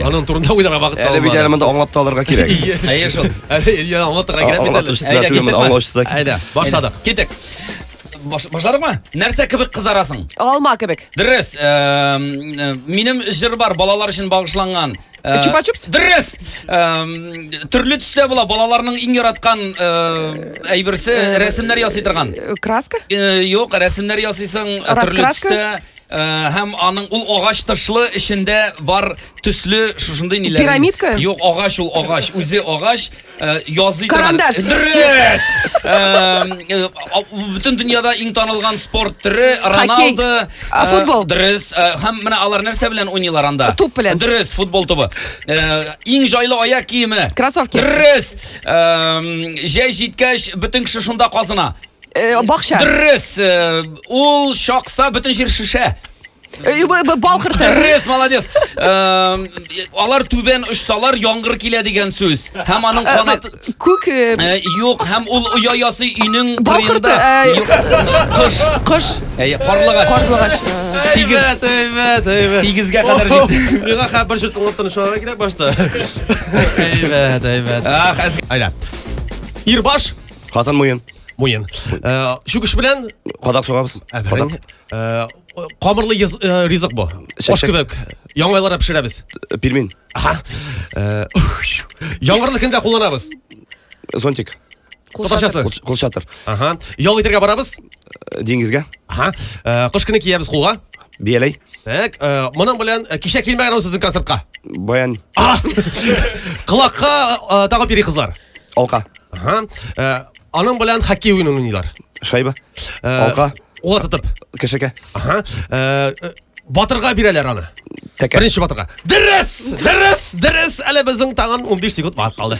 Аның турында уйларга вакыт Әле бит әле монда аңлап та алырга кирәк. Әйе шул. Әле аңлатырга кирәк. Әйдә, башладык. Китек. Башладыкмы? Нәрсә кебек кызарасың? Алма кебек. Дөрес. Минем җыр бар балалар өчен багышланган. Чупа-чупс? Дөрес. Төрле төстә була балаларның иң яраткан әйберсе рәсемнәр ясый торган. Краска? Юк, рәсемнәр ясыйсың төрле төстә. Һәм аның ул агач тышлы эчендә бар төсле шушындый ниләр. Пирамидка? Юк, агач ул агач, үзе агач язый торган. Карандаш. Дөрес. Бүтән дөньяда иң танылган спорт төре Роналдо, футбол. Дөрес. Һәм менә алар нәрсә белән уйныйлар анда? Туп белән. Дөрес, футбол тубы. Иң җайлы аяк киеме? Кроссовки. Дөрес. Җәй җиткәч бөтен кеше шунда казына. Бакча. Дөрес. Ул шакса бөтен җир шешә. Бал кырты. Дөрес, молодец. Алар түбән очсалар яңгыр килә дигән сүз. Һәм аның канаты күк. Юк, һәм ул оя ясый өйнең Бал кырты. Кыш. Карлыгач. Карлыгач. 8-гә кадәр җитте. Миңа хәбәр җит аңлатып шуңа кирәк башта. Әйбәт. Айда. Ирбаш. Хатын муен. Муен. Шугыш белән Кадак сугабыз. Хатын. Камырлы ризык бу. Аш кебек. Яңайлар пешерәбез. Пельмен. Аха. Яңгырлы көндә кулланабыз. Зонтик. Татарчасы. Кулчатыр. Аха. Ял итәргә барабыз. Диңгезгә. Аха. Кыш көне киябез кулга. Бияләй. Так, моның белән кичә килмәгән ул сезнең концертка. Баян. Кылакка тагып йөри кызлар. Алка. Аха. Аның белән хоккей уйнын уйныйлар. Шайба. Алка. Ула тотып. Кешекә. Аха. Батырга бирәләр аны. Тәкә. Беренче батырга. Дөрес! Әле безнең тагын 15 секунд вакыт калды.